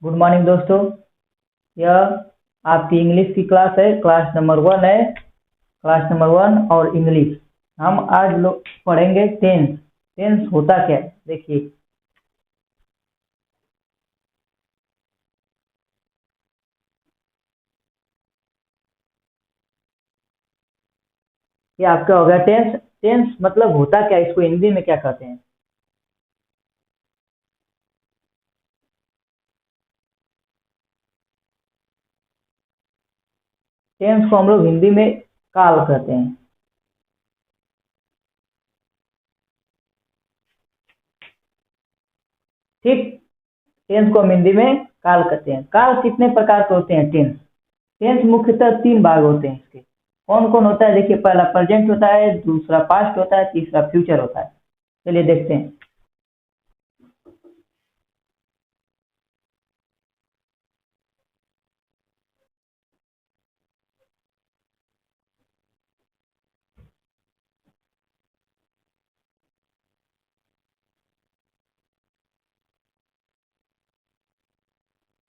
Good morning दोस्तों। यह आपकी इंग्लिश की क्लास है। क्लास नंबर 1 है। क्लास नंबर 1 और इंग्लिश। हम आज लोग पढ़ेंगे टेंस। टेंस होता क्या है, देखिए। ये आपका हो गया टेंस। टेंस मतलब होता क्या है, इसको हिंदी में क्या कहते हैं। टेंस को हम लोग हिंदी में काल कहते हैं। ठीक। टेंस को हम हिंदी में काल कहते हैं। काल कितने प्रकार के होते हैं टेंस। टेंस मुख्यतः 3 भाग होते हैं इसके। कौन कौन होता है, देखिए। पहला प्रेजेंट होता है, दूसरा पास्ट होता है, तीसरा फ्यूचर होता है। चलिए देखते हैं।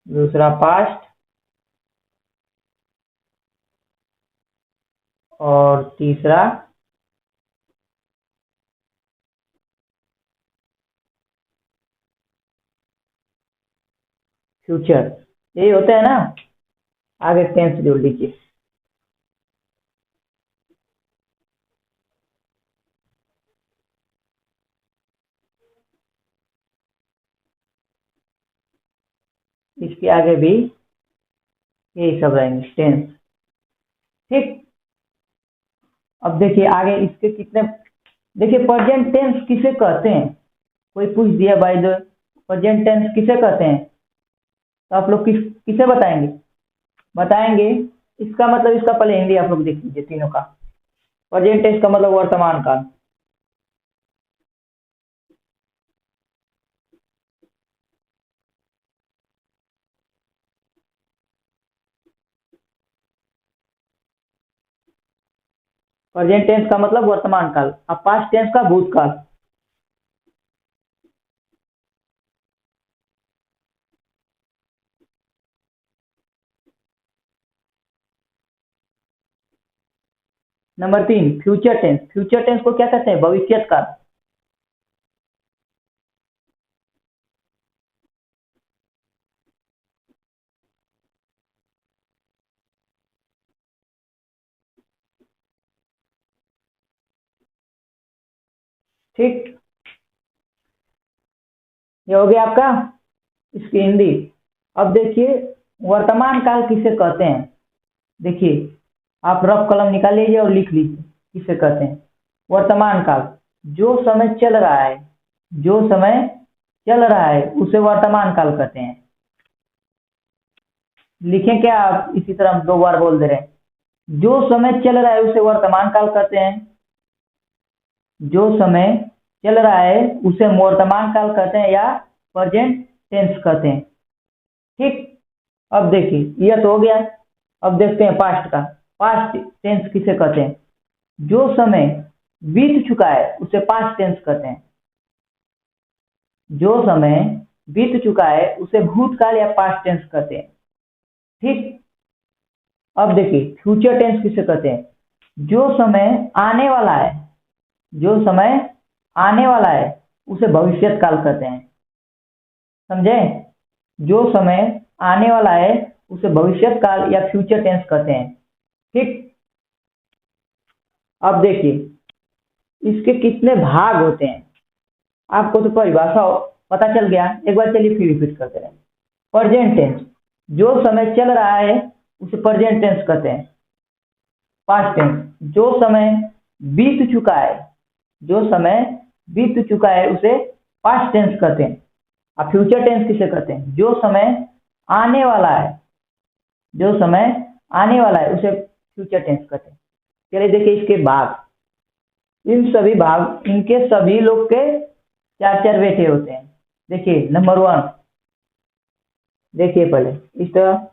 दूसरा पास्ट और तीसरा फ्यूचर। यही होता है ना। आगे टेंस जोड़ लीजिए। इसके आगे भी यही सब रहेंगे टेंस। ठीक। अब देखिए आगे इसके कितने। देखिए प्रेजेंट टेंस किसे कहते हैं, कोई पूछ दिया भाई दो। प्रेजेंट टेंस किसे कहते हैं, तो आप लोग किसे बताएंगे। बताएंगे। इसका मतलब, इसका पहले हिंदी आप लोग देख लीजिए तीनों का। प्रेजेंट टेंस का मतलब वर्तमान काल। प्रेजेंट टेंस का मतलब वर्तमान काल। अब पास्ट टेंस का भूतकाल। Number 3 future tense. Future tense को क्या कहते हैं, भविष्यत काल। ठीक। ये हो गया आपका इसकी हिंदी। अब देखिए वर्तमान काल किसे कहते हैं। देखिए आप रफ कलम निकाल लीजिए और लिख लीजिए किसे कहते हैं। वर्तमान काल, जो समय चल रहा है, जो समय चल रहा है उसे वर्तमान काल कहते हैं। लिखें क्या, आप इसी तरह 2 बार बोल दे रहे हैं। जो समय चल रहा है उसे वर्तमान काल कहते हैं। जो समय चल रहा है उसे वर्तमान काल कहते हैं या प्रेजेंट टेंस कहते हैं। ठीक। अब देखिए यह तो हो गया। अब देखते हैं पास्ट का। पास्ट टेंस किसे कहते हैं, जो समय बीत चुका है उसे पास्ट टेंस कहते हैं। जो समय बीत चुका है उसे भूतकाल या पास्ट टेंस कहते हैं। ठीक। अब देखिए फ्यूचर टेंस किसे कहते हैं, जो समय आने वाला है, जो समय आने वाला है उसे भविष्यत काल कहते हैं। समझे। जो समय आने वाला है उसे भविष्यत काल या फ्यूचर टेंस कहते हैं। ठीक। अब देखिए इसके कितने भाग होते हैं। आपको तो परिभाषा पता चल गया, एक बार चलिए फिर रिपीट करते रहे। प्रेजेंट टेंस, जो समय चल रहा है उसे प्रेजेंट टेंस कहते हैं। पास्ट टेंस, जो समय बीत चुका है, जो समय बीत चुका है उसे पास्ट टेंस कहते हैं। अब फ्यूचर टेंस किसे कहते हैं, जो समय आने वाला है, जो समय आने वाला है उसे फ्यूचर टेंस कहते हैं। चलिए देखिए इसके भाग। इन सभी भाग, इनके सभी लोग के 4 4 बेटे होते हैं। देखिए नंबर 1, देखिए पहले इस तरह।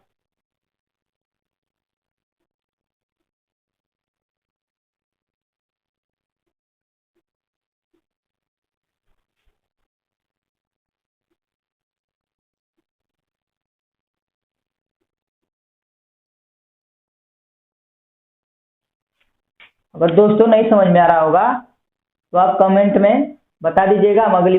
अगर दोस्तों नहीं समझ में आ रहा होगा तो आप कमेंट में बता दीजिएगा, हम अगली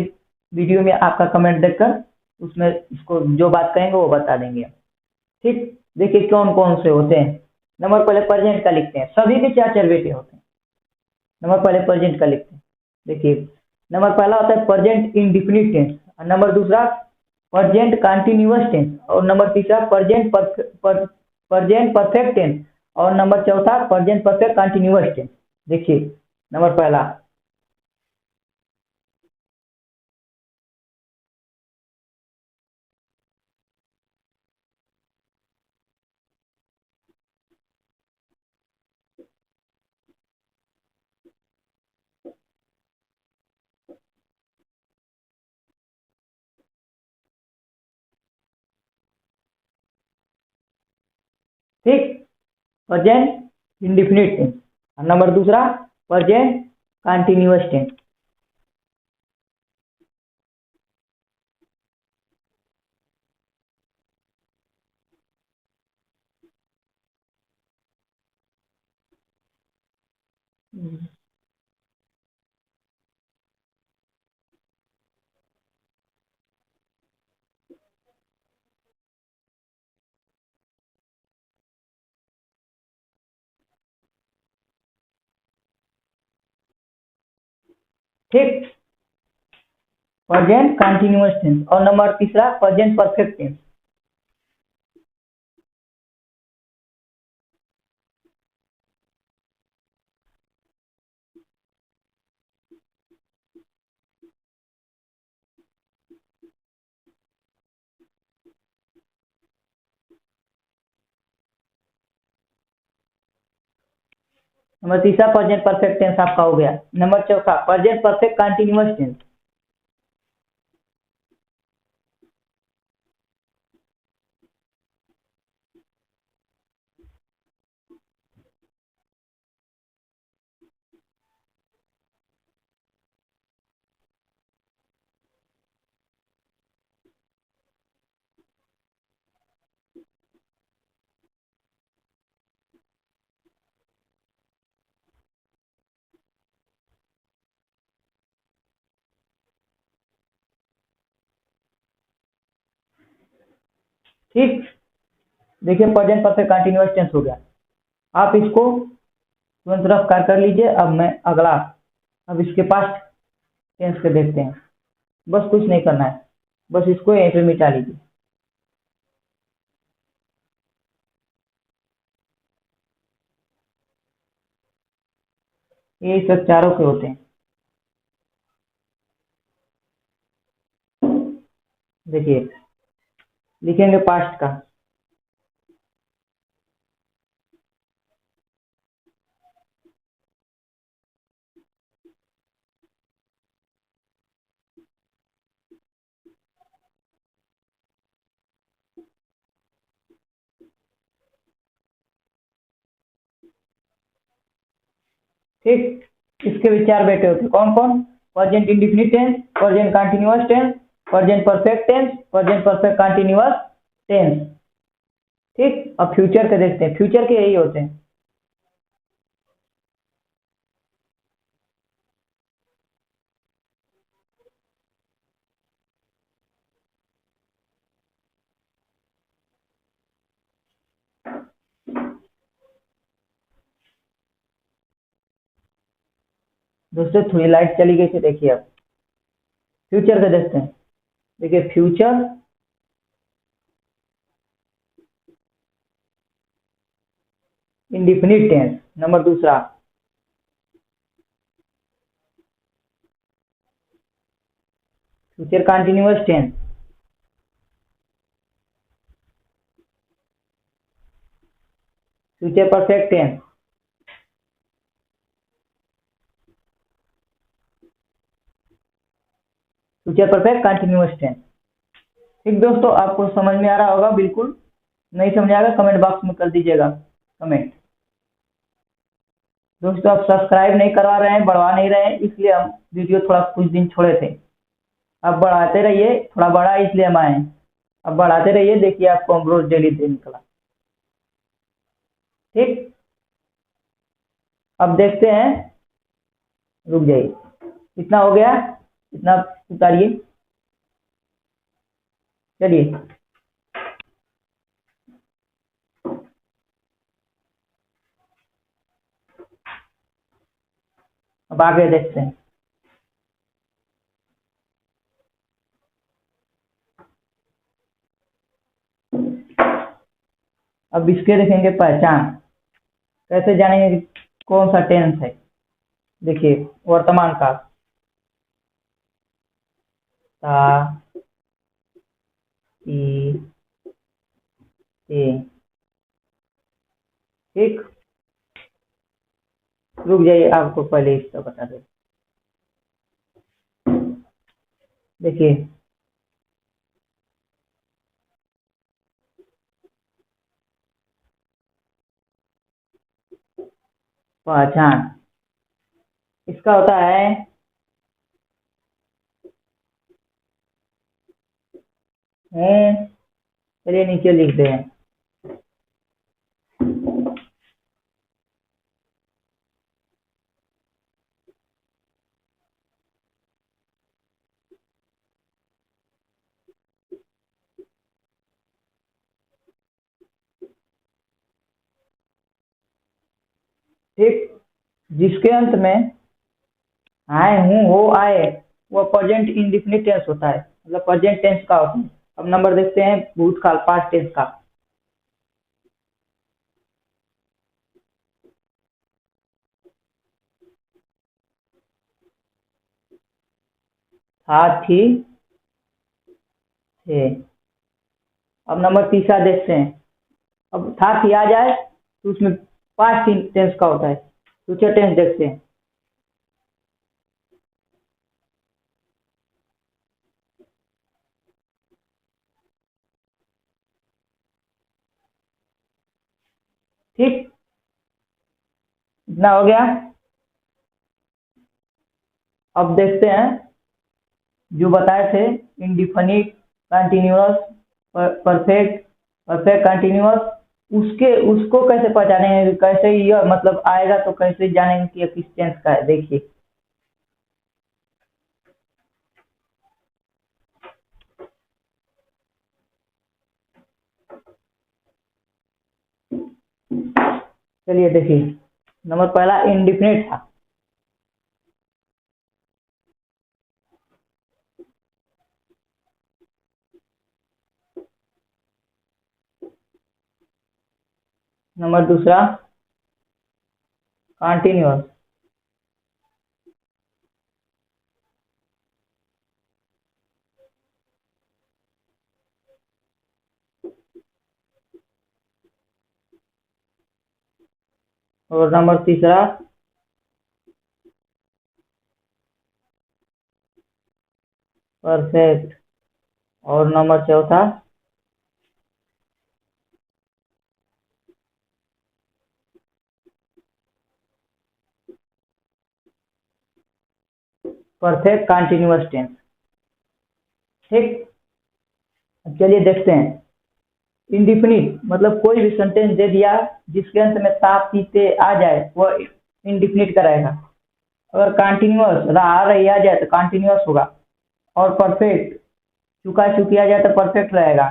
वीडियो में आपका कमेंट देखकर उसमें इसको जो बात कहेंगे वो बता देंगे। ठीक, देखिए कौन कौन से होते हैं। नंबर पहले प्रेजेंट का लिखते हैं, सभी के चार चार बेटे होते हैं। नंबर पहले प्रेजेंट का लिखते हैं। देखिए नंबर पहला होता है प्रेजेंट इंडिफिनिट टेंस, और नंबर दूसरा प्रेजेंट कंटिन्यूअस टेंस, और नंबर तीसरा प्रेजेंट परफेक्ट टेंस, और नंबर चौथा प्रेजेंट परफेक्ट कंटिन्यूअस टेंस। देखिए नंबर पहला, ठीक, प्रेजेंट इंडिफिनिट टेंस, और नंबर दूसरा प्रेजेंट कंटिन्यूअस टेंस। ठीक, प्रेजेंट कंटिन्यूअस टेंस, और नंबर तीसरा प्रेजेंट परफेक्ट टेंस। नंबर तीसरा प्रेजेंट परफेक्ट टेंस आपका हो गया। नंबर चौथा प्रेजेंट परफेक्ट कंटिन्यूअस टेंस। ठीक, देखिए प्रेजेंट परफेक्ट कंटिन्यूअस टेंस हो गया। आप इसको तुरंत रफ कर लीजिए। अब मैं अगला, अब इसके पास्ट टेंस के देखते हैं। बस कुछ नहीं करना है, बस इसको यहीं पे मिटा लीजिए। ये सब चारों के होते हैं। देखिए लिखेंगे पास्ट का, ठीक। इसके भी चार बेटे होते हैं, कौन कौन? Present indefinite tense, present continuous tense, present perfect tense, present perfect continuous tense. ठीक, अब फ्यूचर के देखते हैं। फ्यूचर के यही होते हैं। दोस्तों थोड़ी लाइट चली गई थी, देखिए अब फ्यूचर का देखते हैं। देखिए फ्यूचर इंडिफिनिट टेंस, नंबर दूसरा future continuous tense, future perfect tense, future perfect continuous tense. ठीक दोस्तों, आपको समझ में आ रहा होगा बिल्कुल। नहीं समझ आएगा कमेंट बॉक्स में कर दीजिएगा कमेंट। दोस्तों आप सब्सक्राइब नहीं करवा रहे हैं, बढ़वा नहीं रहे हैं, इसलिए हम वीडियो थोड़ा कुछ दिन छोड़े थे। अब बढ़ाते रहिए, थोड़ा बड़ा है इसलिए हम आए। अब बढ़ाते रहिए, देखिए आपको हम रोज डेली दे निकला। ठीक, अब देखते हैं, रुक जाइए, इतना हो गया, इतना उतारिए, चलिए अब आगे देखते हैं। अब इसके देखेंगे पहचान, कैसे जानेंगे कि कौन सा टेंस है। देखिए वर्तमान काल, ता, ती, ते, ठीक। रुक जाइए, आपको पहले इसका बता दे। देखिए पहचान, इसका होता है चलिए नीचे लिख दे हैं। ठीक, जिसके अंत में आए, हूँ, हो, आए, वो प्रेजेंट इंडिफिनिट टेंस होता है, मतलब प्रेजेंट टेंस का होता है। अब नंबर देखते हैं भूतकाल पास्ट टेंस का। था, थी, थे। अब नंबर तीसरा देखते हैं। अब था थी आ जाए तो उसमें पास्ट टेंस का होता है, फ्यूचर टेंस देखते हैं। ठीक, इतना हो गया। अब देखते हैं जो बताए थे, indefinite, continuous, perfect, perfect continuous, उसके उसको कैसे पहचानेंगे, कैसे यह मतलब आएगा तो कैसे जानेंगे कि यह किस टेंस का है। देखिए चलिए देखिए, नंबर पहला इंडिफिनिट था। नंबर दूसरा कंटिन्यूअस। और नंबर तीसरा परफेक्ट। और नंबर चौथा परफेक्ट कंटिन्यूअस टेंस। ठीक, अब चलिए देखते हैं। इंडिफिनिट मतलब कोई भी सेंटेंस दे दिया जिसके अंत में ता, ती, ते आ जाए, वह इंडिफिनिट का रहेगा। अगर कंटिन्यूअस रहा, रही आ जाए तो कंटिन्यूअस होगा। और परफेक्ट, चुका, चुकी आ जाए तो परफेक्ट रहेगा।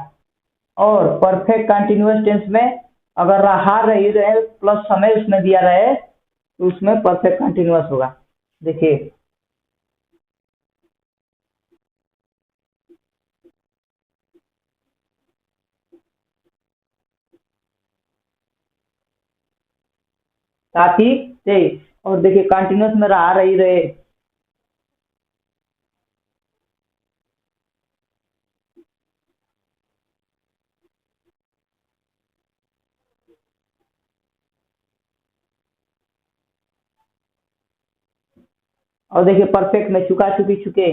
और परफेक्ट कंटिन्यूअस टेंस में अगर रहा, रही रहे प्लस समय उसमें दिया रहे तो उसमें परफेक्ट कंटिन्यूअस होगा। देखिए साथ ही से, और देखिए कंटिन्यूअस में रहा, रही रहे। और देखिए परफेक्ट में चुका, चुकी, चुके।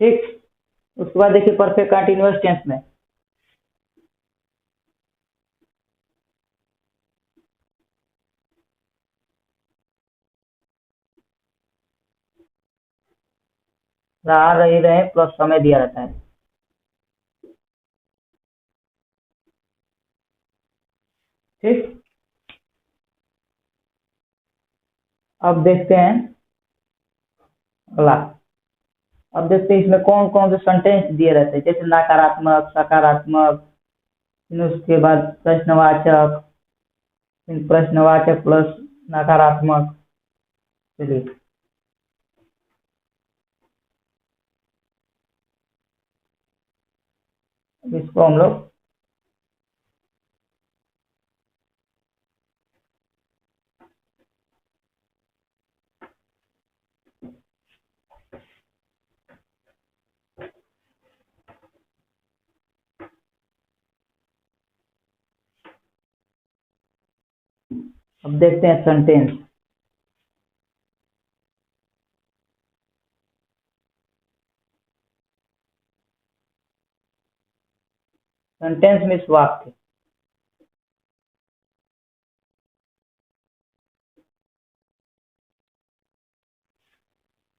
ठीक। उसके बाद देखिए परफेक्ट कंटीन्यूअस टेंस में रहा रही रहे प्लस समय दिया रहता है। ठीक। अब देखते हैं अगला। अब देखते हैं इसमें कौन कौन से सेंटेंस दिए रहते हैं, जैसे नकारात्मक, सकारात्मक, फिर उसके बाद प्रश्नवाचक, फिर प्रश्नवाचक प्लस नकारात्मक। चलिए अब इसको हम लोग अब देखते हैं सेंटेंस। सेंटेंस में वाक्य।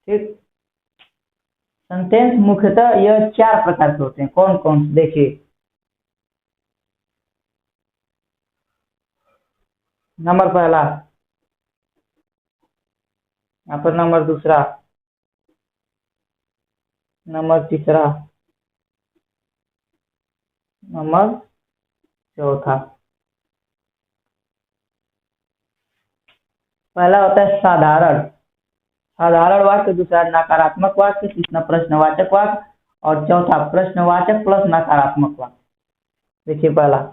ठीक। सेंटेंस मुख्यतः यह चार प्रकार के होते हैं। कौन कौन से देखिए। नंबर पहला, यहाँ पर नंबर दूसरा, नंबर तीसरा, नंबर चौथा। पहला होता है साधारण। साधारण वाक्य, दूसरा नकारात्मक वाक्य, तीसरा प्रश्नवाचक वाक्य और चौथा प्रश्नवाचक प्लस नकारात्मक वाक्य। देखिए पहला,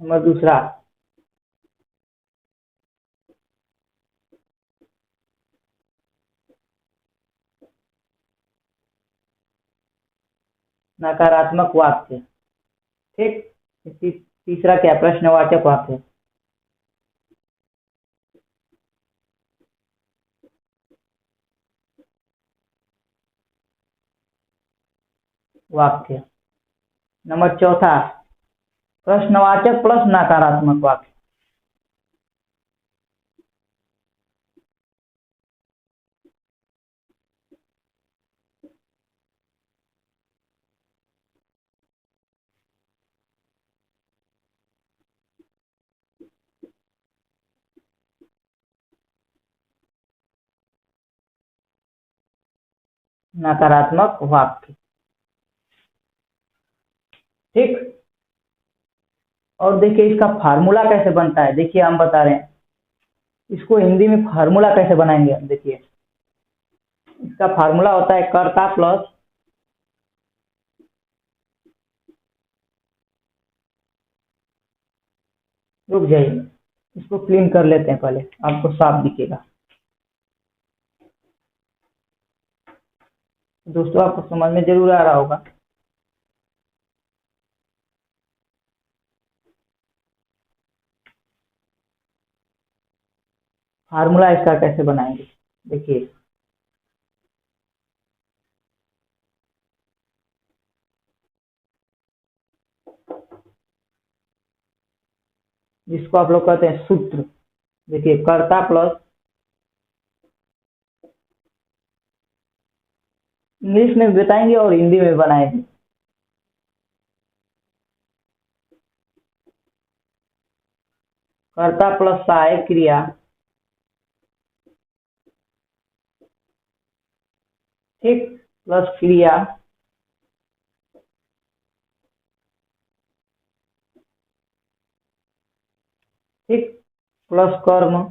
नंबर दूसरा, नकारात्मक वाक्य। ठीक। तीसरा क्या, प्रश्नवाचक वाक्य। वाक्य। नंबर चौथा, प्रश्नवाचक प्लस नकारात्मक वाक्य। नकारात्मक वाक्य। ठीक। और देखिए इसका फार्मूला कैसे बनता है, देखिए हम बता रहे हैं इसको हिंदी में फार्मूला कैसे बनाएंगे। देखिए इसका फार्मूला होता है कर्ता प्लस, रुक जाइए इसको क्लीन कर लेते हैं पहले, आपको साफ दिखेगा। दोस्तों आपको समझ में जरूर आ रहा होगा। फार्मूला इसका कैसे बनाएंगे, देखिए जिसको आप लोग कहते हैं सूत्र। देखिए कर्ता प्लस, इंग्लिश में बताएंगे और हिंदी में बनाएंगे। कर्ता प्लस सहायक क्रिया, ठीक, प्लस क्रिया, ठीक, प्लस कर्म,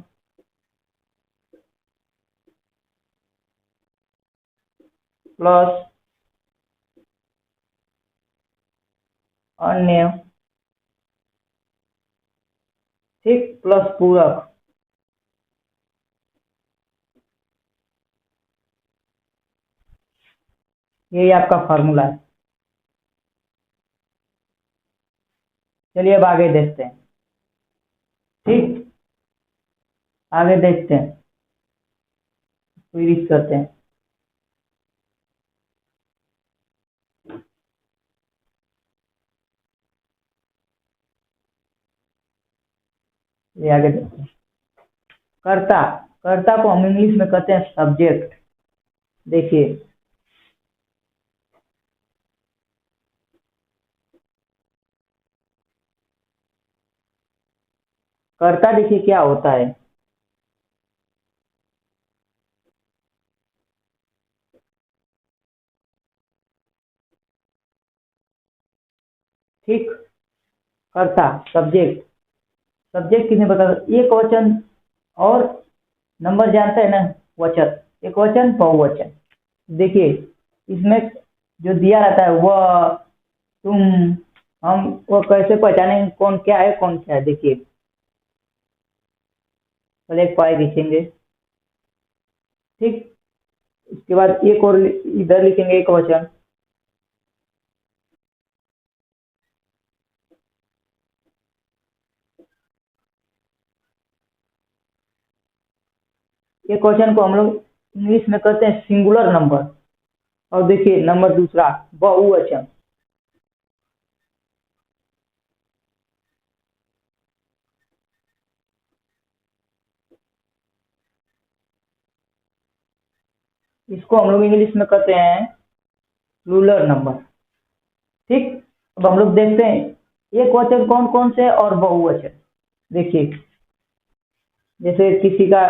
प्लस अन्य, ठीक, प्लस पूरक। यही आपका फॉर्मूला है। चलिए अब आगे देखते हैं। ठीक, आगे देखते हैं, क्वेरीज करते हैं। ये आगे देखते हैं। कर्ता, कर्ता को हम इंग्लिश में कहते हैं सब्जेक्ट। देखिए, कर्ता देखिए क्या होता है। ठीक, कर्ता सब्जेक्ट, सब्जेक्ट किसने बता, एक वचन और नंबर जानते हैं ना, वचन, एक वचन बहुवचन। देखिए, इसमें जो दिया रहता है वह, तुम, हम, वो कैसे पहचानेंगे कौन क्या है कौन क्या है। देखिए, पहले एक पाई लिखेंगे। ठीक, उसके बाद एक और इधर लिखेंगे एक वचन। एक क्वेश्चन को हम लोग इंग्लिश में कहते हैं सिंगुलर नंबर। और देखिए नंबर दूसरा बहुवचन। इसको हम लोग इंग्लिश में कहते हैं प्लूरल नंबर। ठीक, अब हम लोग देखते हैं एक वचन कौन कौन से और बहुवचन। देखिए, जैसे किसी का,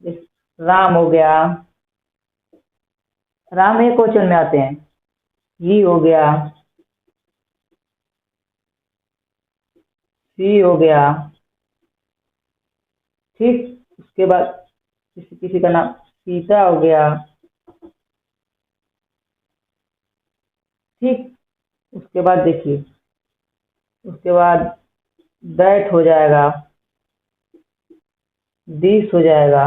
जैसे राम हो गया, राम एक वचन में आते हैं। ही हो गया, सी हो गया। ठीक, उसके बाद किसी किसी का नाम सीता हो गया। ठीक, उसके बाद देखिए, उसके बाद दैट हो जाएगा, दिस हो जाएगा।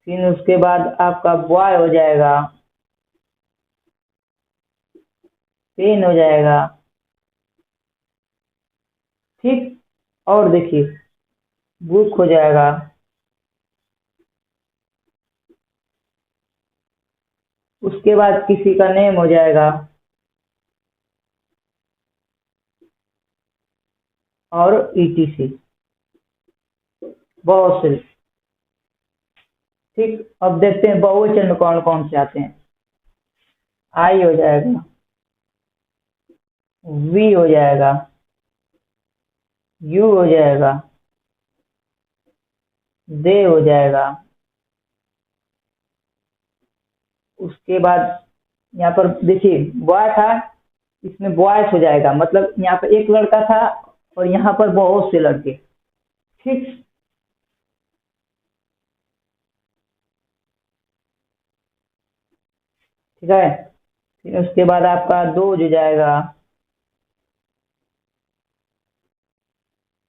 फिर उसके बाद आपका बॉय हो जाएगा, पेन हो जाएगा। ठीक, और देखिए बुक हो जाएगा। उसके बाद किसी का नेम हो जाएगा, और ईटीसी, बहुत से। ठीक, अब देखते हैं बहुवचन में कौन कौन से आते हैं। आई हो जाएगा, वी हो जाएगा, यू हो जाएगा, दे हो जाएगा। उसके बाद यहाँ पर देखिए बॉय था, इसमें बॉयस हो जाएगा, मतलब यहाँ पर एक लड़का था और यहाँ पर बहुत से लड़के। ठीक, ठीक है। फिर उसके बाद आपका दोज हो जाएगा,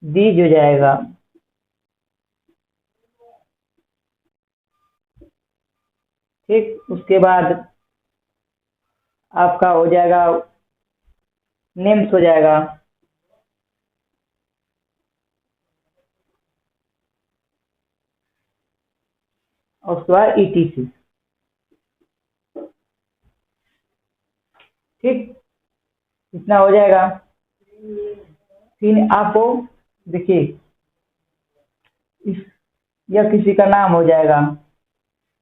दीज हो जाएगा। ठीक, उसके बाद आपका हो जाएगा नेम्स हो जाएगा। और उसके बाद ईटीसी। ठीक, इतना हो जाएगा। फिर आपको देखिए, इस, यह किसी का नाम हो जाएगा,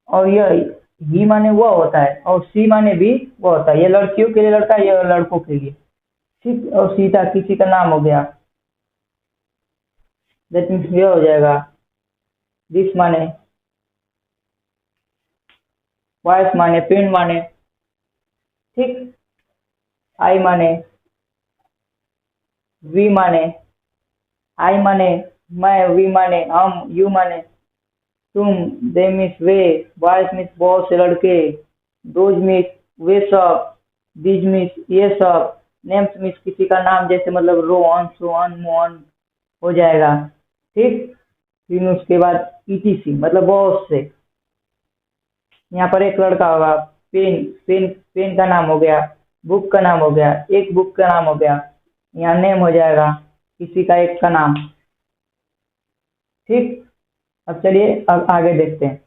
और यह ही माने वह होता है, और सी माने भी वह होता है। ये लड़कियों के लिए लड़का, ये लड़कों के लिए। ठीक, और सीता किसी का नाम हो गया। दैट मीन्स यह हो जाएगा। दिस माने वाइफ माने पेन माने। ठीक, आई माने वी माने, आई माने मैं, वी माने हम, यू माने तुम, they miss way, boys miss बहुत से लड़के, दोज मिस वे सब, दीज मिस ये सब, नेम्स मिस किसी का नाम, जैसे मतलब रोहन सोहन मोहन हो जाएगा। ठीक, फिर उसके बाद ईटीसी मतलब बहुत से। यहाँ पर एक लड़का होगा, पेन पेन पेन का नाम हो गया, बुक का नाम हो गया, एक बुक का नाम हो गया, यहाँ नेम हो जाएगा किसी का एक का नाम। ठीक, अब चलिए अब आगे देखते हैं।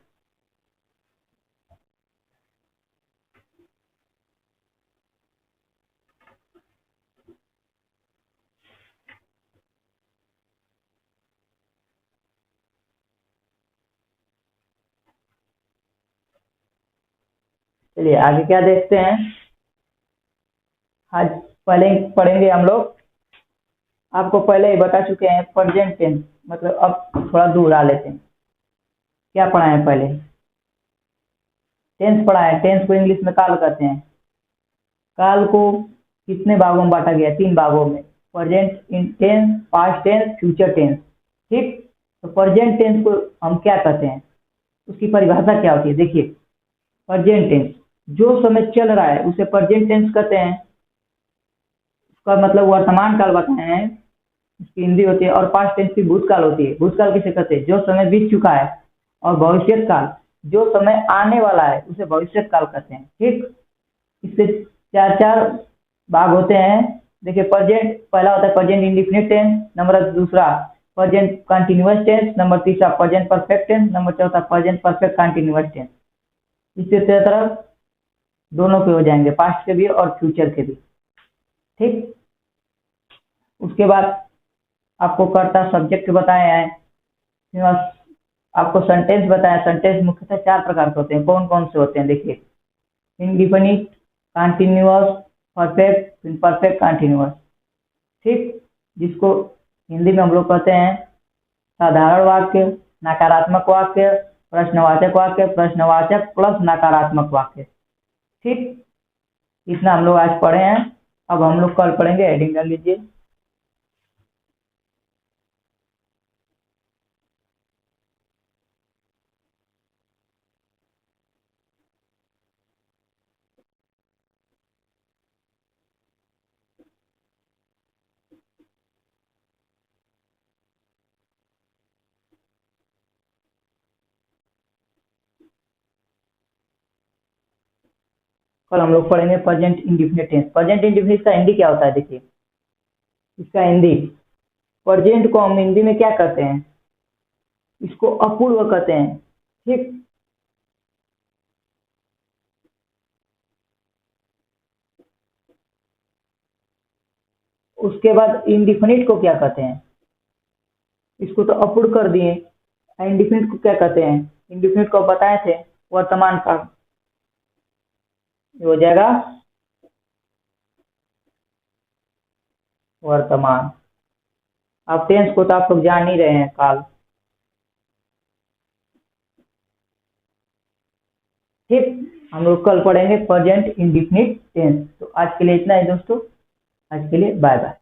चलिए आगे क्या देखते हैं। आज पहले पढ़ेंगे हम लोग, आपको पहले ही बता चुके हैं प्रेजेंट टेंस, मतलब अब थोड़ा दूर आ लेते हैं। क्या पढ़ा है पहले? टेंस पढ़ा है। टेंस को इंग्लिश में काल कहते हैं। काल को कितने भागों में बांटा गया? 3 भागों में, present tense, past tense, future tense. ठीक, तो प्रेजेंट टेंस को हम क्या कहते हैं, उसकी परिभाषा क्या होती है? देखिए, प्रेजेंट टेंस जो समय चल रहा है उसे प्रेजेंट टेंस कहते हैं। उसका मतलब वर्तमान काल बताए हैं, उसकी हिंदी होती है। और पास्ट टेंस की भूतकाल होती है। भूतकाल किसे कहते हैं? जो समय बीत चुका है। और भविष्य काल, जो समय आने वाला है उसे भविष्य काल कहते हैं। ठीक, इससे चार चार भाग होते हैं। देखिए, प्रेजेंट पहला होता है प्रेजेंट इंडिफिनिट टेंस, नंबर दूसरा प्रेजेंट कंटिन्यूअस टेंस, नंबर तीसरा प्रेजेंट परफेक्ट टेंस, नंबर चौथा प्रेजेंट परफेक्ट कंटिन्यूअस टेंस। इससे तरह दोनों के हो जाएंगे, पास्ट के भी और फ्यूचर के भी। ठीक, उसके बाद आपको कर्ता सब्जेक्ट बताए हैं, फिर आपको सेंटेंस बताया। सेंटेंस मुख्यतः 4 प्रकार के होते हैं। कौन कौन से होते हैं? देखिए, indefinite, continuous, perfect, perfect continuous. ठीक, जिसको हिंदी में हम लोग कहते हैं साधारण वाक्य, नकारात्मक वाक्य, प्रश्नवाचक वाक्य, प्रश्नवाचक प्लस नकारात्मक वाक्य। ठीक, इतना हम लोग आज पढ़े हैं। अब हम लोग कल पढ़ेंगे। हेडिंग कर लीजिए। कल हम लोग पढ़ेंगे present indefinite tense. Present indefinite का हिंदी क्या होता है? देखिए, इसका हिंदी, प्रेजेंट को हम हिंदी में क्या कहते हैं? इसको अपूर्व कहते हैं। ठीक, उसके बाद इंडिफिनिट को क्या कहते हैं? इसको तो अपूर्ण कर दिए। इंडिफिनिट को क्या कहते हैं? इंडिफिनिट को बताए थे, वर्तमान काल। ये हो जाएगा वर्तमान। अब टेंस को तो आप लोग जान ही रहे हैं, काल। ठीक, हम लोग कल पढ़ेंगे प्रेजेंट इंडिफिनिट टेंस। तो आज के लिए इतना ही दोस्तों। आज के लिए बाय बाय।